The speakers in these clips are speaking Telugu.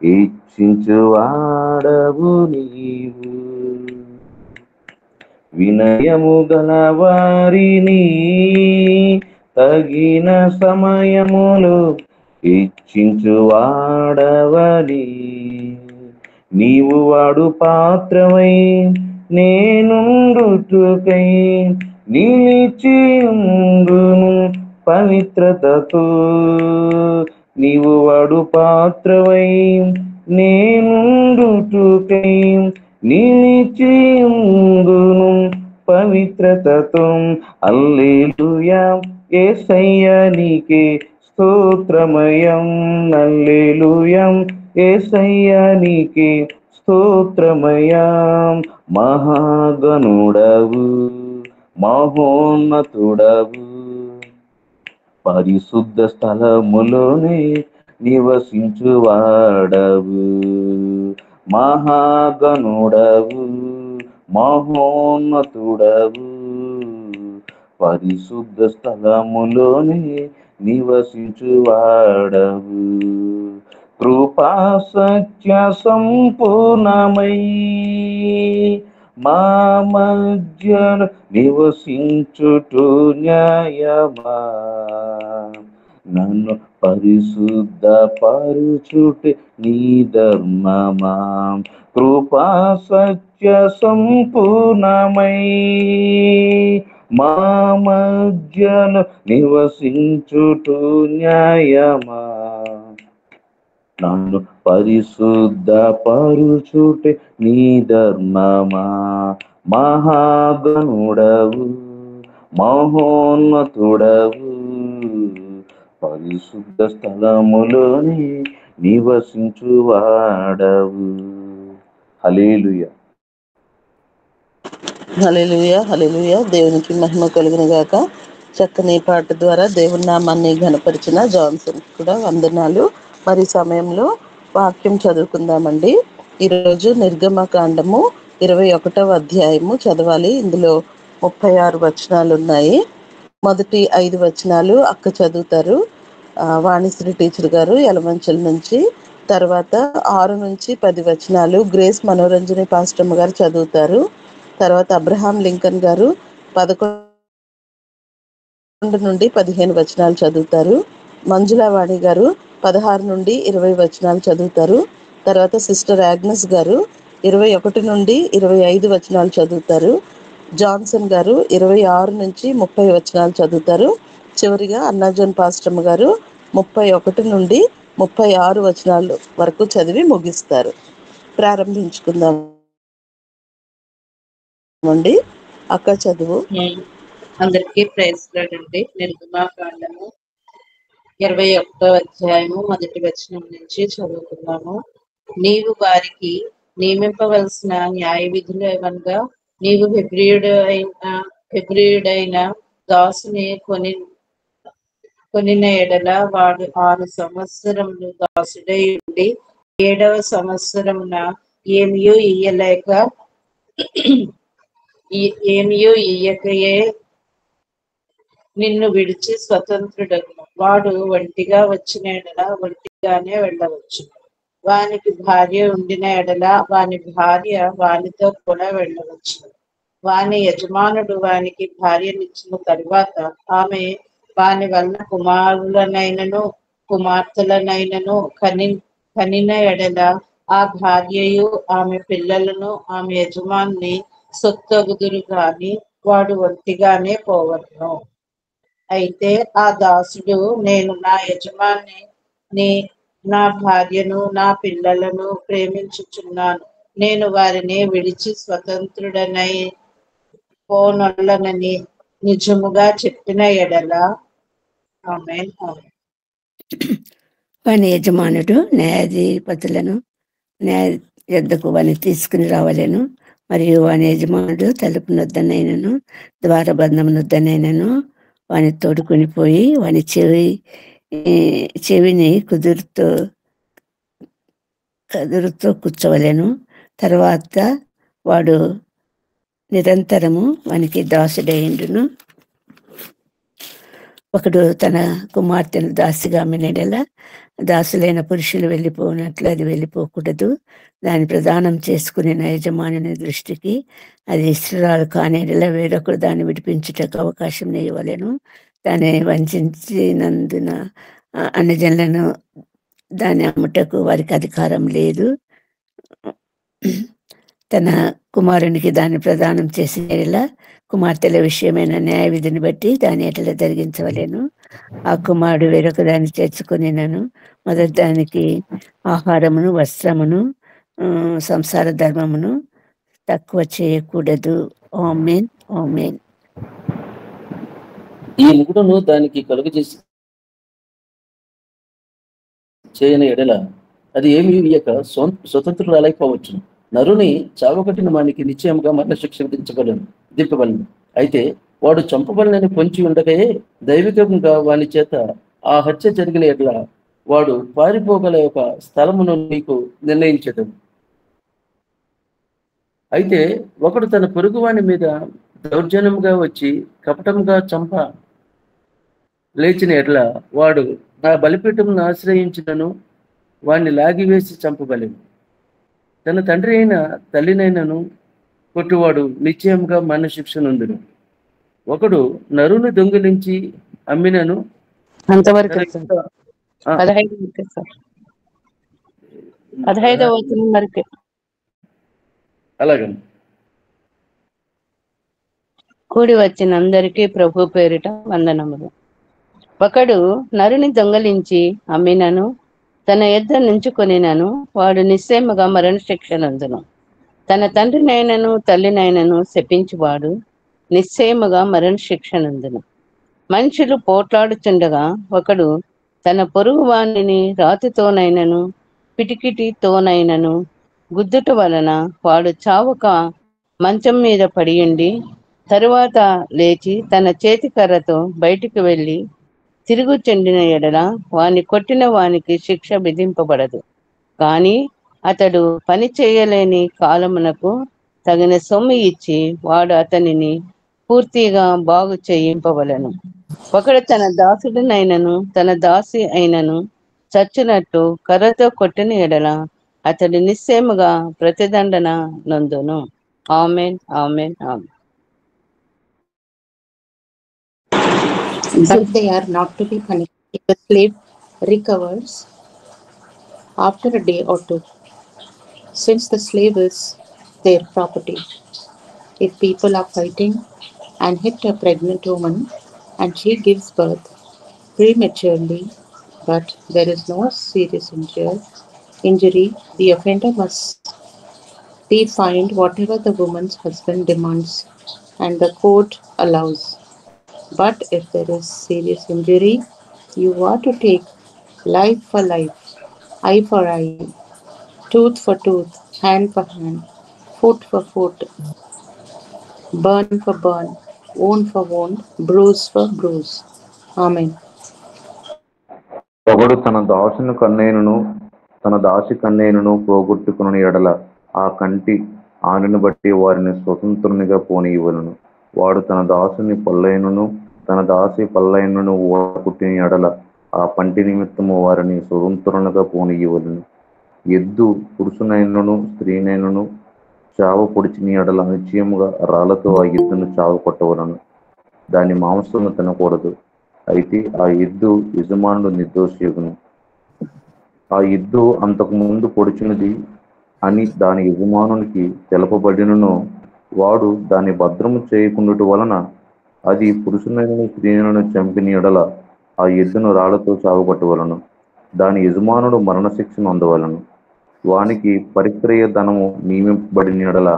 ఇచ్చించువాడవు నీవు. వినయము గల వారిని తగిన సమయములు ఇచ్చించువాడవని. నీవు వాడు పాత్రవై నేనుండుటకై నిలిచియుండును పవిత్రతతో. నీవు వాడు పాత్రవై నేనుండుటకై నిలిచియుండును పవిత్రతతో. హల్లెలూయా యేసయ్యా నీకే స్తోత్రమయం. హల్లెలూయా యేసయ్యా నీకే స్తోత్రమయం. మహాగణుడవు మహోన్నతుడవు, పరిశుద్ధ స్థలములోనే నివసించువాడవు. మహాగణుడవు మహోన్నతుడవు, పరిశుద్ధ స్థలములోనే నివసించువాడవు. కృపా సత్య సంపూర్ణమై మా మధ్యన నివసించుటూ న్యాయమా. నన్ను పరిశుద్ధ పరుచుటే నీ ధర్మమా. కృపా సత్య సంపూర్ణమై మా మధ్యన నివసించుటూ న్యాయమా. నన్ను పరిశుద్ధ పరుచుటే నీ ధర్మమా. మహాగణుడవు మహోన్నతుడవు, పరిశుద్ధ స్థలములోని నివసించువాడవు. హల్లెలూయా. హల్లెలూయా హల్లెలూయా. దేవునికి మహిమ కలుగును గాక. చక్కని పాట ద్వారా దేవుని నామాన్ని ఘనపరిచిన జాన్సన్ కూడా వందనాలు. మరి సమయంలో వాక్యం చదువుకుందామండి. ఈరోజు నిర్గమకాండము 21వ అధ్యాయము చదవాలి. ఇందులో 36 వచనాలు ఉన్నాయి. మొదటి 5 వచనాలు అక్క చదువుతారు, వాణిశ్రీ టీచర్ గారు యలమంచల నుంచి. తర్వాత 6 నుంచి 10 వచనాలు గ్రేస్ మనోరంజని పాస్టమ్మ గారు చదువుతారు. తర్వాత అబ్రహాం లింకన్ గారు 11 నుండి 15 వచనాలు చదువుతారు. మంజులావాణి గారు 16 నుండి 20 వచనాలు చదువుతారు. తర్వాత సిస్టర్ ఆగ్నెస్ గారు 21 నుండి 25 వచనాలు చదువుతారు. జాన్సన్ గారు 26 నుంచి 30 వచనాలు చదువుతారు. చివరిగా అన్నాజన్ పాస్టమ్మ గారు 31 నుండి 36 వచనాలు వరకు చదివి ముగిస్తారు. ప్రారంభించుకుందాం అండి. అక్క చదువు. అందరికీ ప్రైజ్ లార్డ్ అండి. నిర్గమకాండము 21వ అధ్యాయము మొదటి వచనం నుంచి చదువుకున్నాము. నీవు వారికి నియమింపవలసిన న్యాయ విధులు ఏమనగా, నీవు హెబ్రీయుడైన దాసుని కొనిన ఎడల వాడు 6 సంవత్సరములు దాసుడై ఉండి 7వ సంవత్సరమున ఏమియూ ఇయ్యకయే నిన్ను విడిచి స్వతంత్రుడను. వాడు ఒంటిగా వచ్చిన ఎడల ఒంటిగానే వెళ్ళవచ్చు. వానికి భార్య ఉండిన ఎడల వాని భార్య వానితో కూడా వెళ్ళవచ్చు. వాని యజమానుడు వానికి భార్యనిచ్చిన తరువాత ఆమె వాని వలన కుమారులనైనను కుమార్తెలనైనను కనిన ఎడల ఆ భార్యయు ఆమె పిల్లలను ఆమె యజమాని సొత్తగుదురు గాని వాడు ఒంటిగానే పోవను. అయితే ఆ దాసుడు, నేను నా యజమాని నా భార్యను నా పిల్లలను ప్రేమించుచున్నాను, నేను వారిని విడిచి స్వతంత్రుడనై పోనొల్లనని నిజముగా చెప్పిన ఎడల ఆమేన్. వాని యజమానుడు న్యాయాధిపతులను న్యాయ యొద్దకు వాని తీసుకుని రావాలను. మరియు వాని యజమానుడు తలుపు నొద్దనైనను ద్వారబంధం నొద్దనైనను వాని తోడుకొని పోయి వాని చెవిని కదురుతో కూర్చోవలేను. తర్వాత వాడు నిరంతరము వానికి దాసుడైండును. ఒకడు తన కుమార్తెను దాసిగా అమ్మినడలా దాసులైన పురుషులు వెళ్ళిపోనట్లు అది వెళ్ళిపోకూడదు. దాన్ని ప్రదానం చేసుకునే యజమానుని దృష్టికి అది ఇస్రాయేలు కానేడలా వేరొకరు దాన్ని విడిపించుటకు అవకాశం ఇవ్వలేను. దాన్ని వంచినందున అన్యజనులను దాన్ని అమ్ముటకు వారికి అధికారం లేదు. తన కుమారునికి దాన్ని ప్రదానం చేసిన కుమార్తెల విషయమైన న్యాయ విధిని బట్టి దాన్ని ఎట్లా జరిగించవలేను. ఆ కుమారుడు వేరొక దాన్ని చేర్చుకునినను మొదటి దానికి ఆహారమును వస్త్రమును సంసార ధర్మమును తక్కువ చేయకూడదు. ఆమేన్ ఆమేన్. ఈ ముగుడును దానికి కలుగ చేసి చేయని ఎడల అది ఏమి ఇయ్యక స్వతంత్రురాలైపోవచ్చును. నరుని చావగొట్టిన వానికి నిశ్చయంగా మరణశిక్ష దింపబలను. అయితే వాడు చంపబడినని పొంచి ఉండగయే దైవికంగా వాని చేత ఆ హత్య జరిగిన ఎడల వాడు పారిపోగల ఒక స్థలమును నీకు నిర్ణయించదు. అయితే ఒకడు తన పొరుగువాని మీద దౌర్జన్యంగా వచ్చి కపటంగా చంప లేచిన ఎడల వాడు నా బలిపీఠమును ఆశ్రయించినను వాడిని లాగివేసి చంపగలడు. తన తండ్రి అయిన తల్లినైనను కొట్టువాడు నిశ్చయంగా మరణశిక్ష నొందును. ఒకడు నరుని దొంగిలించి అమ్మినను అంతవరకు 15వ వచనం వరకే. అలాగని కూడి వచ్చిన అందరికీ ప్రభు పేరిట వందనములు. ఒకడు నరుని దొంగలించి అమ్మినను తన యొద్ద నుంచుకొనినను వాడు నిశ్చయముగా మరణ శిక్ష నందును. తన తండ్రినైనను తల్లినైనను శపించువాడు నిశ్చయముగా మరణ శిక్ష నందును. మనుషులు పోట్లాడుచుండగా ఒకడు తన పొరుగు వాణిని రాతితోనైనను పిటికిటితోనైనను గుద్దుట వలన వాడు చావక మంచం మీద పడియుండి తరువాత లేచి తన చేతికర్రతో బయటికి వెళ్ళి తిరుగు చెందిన ఎడల వాని కొట్టిన వానికి శిక్ష విధింపబడదు. కానీ అతడు పని చేయలేని కాలమునకు తగిన సొమ్ము ఇచ్చి వాడు అతనిని పూర్తిగా బాగు చేయింపవలను. ఒకడు తన దాసుడినైనను తన దాసి అయినను చచ్చునట్టు కర్రతో కొట్టిన ఎడల అతడు నిశ్చయముగా ప్రతిదండన నందును. ఆమేన్ ఆమేన్ ఆమేన్. But they are not to be punished if the slave recovers after a day or two, since the slave is their property. If people are fighting and hit a pregnant woman and she gives birth prematurely, but there is no serious injury, the offender must be fined whatever the woman's husband demands and the court allows. But if there is serious injury, you are to take life for life, eye for eye, tooth for tooth, hand for hand, foot for foot, burn for burn, wound for wound, bruise for bruise. Amen. ఒకడు తన దాసుని కన్నేనును తన దాసి కన్నేనును పోగొట్టుకుని ఎడల ఆ కంటి ఆనను బట్టి వారిని స్వతంత్రునిగా పోనీయవలను. వాడు తన దాసుని పల్లైనను తన దాసి పల్లైనను పుట్టిన ఎడల ఆ పంటి నిమిత్తము వారిని స్వతంత్రులుగా పోనీయవలను. ఎద్దు పురుషునైనను స్త్రీనైనను చావు పొడిచిన ఎడల నిశ్చయముగా రాళ్లతో ఆ ఎద్దును చావు కొట్టవలను. దాని మాంసము తినకూడదు. అయితే ఆ ఎద్దు యజమానుడు నిర్దోషియును. ఆ ఎద్దు అంతకు ముందు పొడిచినది అని దాని యజమానునికి తెలపబడినను వాడు దాన్ని భద్రము చేయకుండుట వలన అది పురుషునైనను స్త్రీలను చంపిన ఎడల ఆ ఎద్దును రాళ్లతో చావగొట్టవలను. దాని యజమానుడు మరణశిక్షను అందవలను. వానికి పరిక్రయ ధనము నియమింపబడిన ఎడల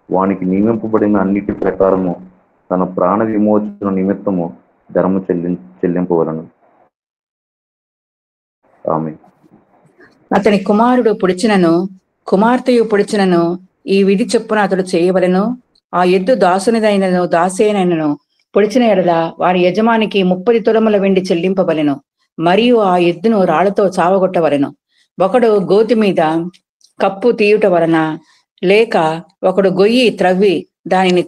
వానికి నియమింపబడిన అన్నిటి ప్రకారము తన ప్రాణ విమోచన నిమిత్తము ధర్మ చెల్లింపవలను. ఆమె. అతని కుమారుడు పొడిచినను కుమార్తెయు పొడిచినను ఈ విధి చొప్పున అతడు చేయవలను. ఆ ఎద్దు దాసునిదైనను దాసేనైనను పొడిచిన ఎడల వారి యజమానికి 30 తులముల వెండి చెల్లింపవలెను. మరియు ఆ ఎద్దును రాళ్లతో చావగొట్టవలెను. ఒకడు గోతి మీద కప్పు తీయుట వలన లేక ఒకడు గొయ్యి త్రవ్వి దానిని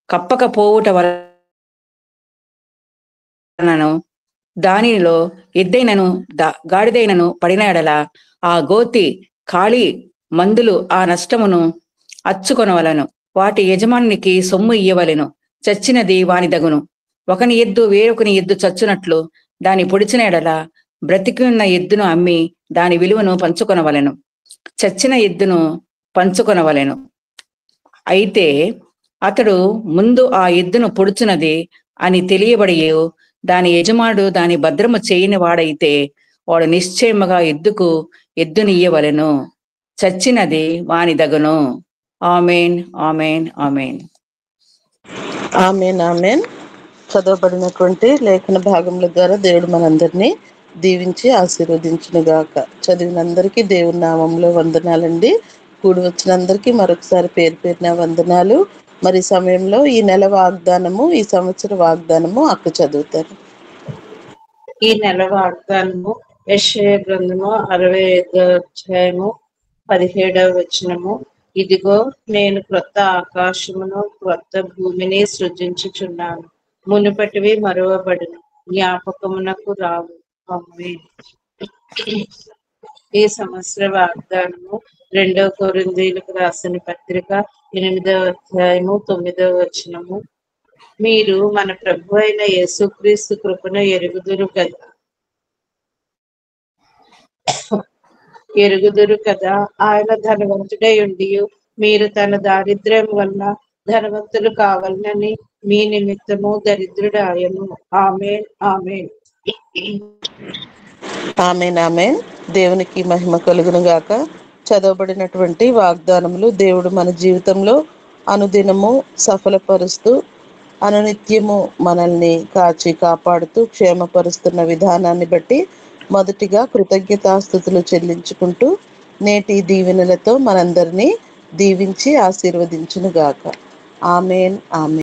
కప్పకపోవుట వలన వలనను దానిలో ఎద్దైనను గాడిదైనను పడిన ఎడల ఆ గోతి ఖాళీ మందులు ఆ నష్టమును అచ్చుకొనవలను. వాటి యజమానికి సొమ్ము ఇయ్యవలెను. చచ్చినది వాని దగును. ఒకని ఎద్దు వేరొకని ఎద్దు చచ్చునట్లు దాని పొడిచిన ఎడల బ్రతికి ఉన్న ఎద్దును అమ్మి దాని విలువను పంచుకొనవలెను. చచ్చిన ఎద్దును పంచుకొనవలెను. అయితే అతడు ముందు ఆ ఎద్దును పొడుచున్నది అని తెలియబడియో దాని యజమానుడు దాని భద్రము చేయని వాడైతే వాడు నిశ్చయముగా ఎద్దునియ్యవలెను. చచ్చినది వాని దగును. Amen, amen, amen. Amen, amen. చదవబడినటువంటి లేఖన భాగముల ద్వారా దేవుడు మనందరినీ దీవించి ఆశీర్వదించును గాక. చదివినందరికీ దేవుని నామంలో వందనాలండి. కూడి వచ్చినందరికీ మరొకసారి పేరు పేరున వందనాలు. మరి సమయంలో ఈ నెల వాగ్దానము, ఈ సంవత్సర వాగ్దానము అక్క చదువుతారు. ఈ నెల వాగ్దానము యెషయా గ్రంథము 65వ అధ్యాయము 17వ వచనము. ఇదిగో నేను క్రొత్త ఆకాశమును క్రొత్త భూమిని సృజించుచున్నాను, మునుపటివి మరువబడును, జ్ఞాపకమునకు రావు. ఆమేన్. ఈ సంవత్సర వాగ్దానము 2 కొరింథీయులకు రాసిన పత్రిక 8వ అధ్యాయము 9వ వచనము. మీరు మన ప్రభు అయిన యేసుక్రీస్తు కృపను ఎరుగుదురు కదా. ఆయన ధనవంతుడై ఉండి మీరు తన దారిద్ర్యం వలన ధనవంతులు కావాలని మీ నిమిత్తము దరిద్రుడాయను. ఆమేన్, ఆమేన్. Amen, amen. దేవునికి మహిమ కలుగును గాక. చదవబడినటువంటి వాగ్దానములు దేవుడు మన జీవితంలో అనుదినము సఫలపరుస్తూ అనునిత్యము మనల్ని కాచి కాపాడుతూ క్షేమపరుస్తున్న విధానాన్ని బట్టి మొదటిగా కృతజ్ఞతాస్తుతులు చెల్లించుకుంటూ నేటి దీవెనలతో మనందరినీ దీవించి ఆశీర్వదించును గాక. Amen, amen.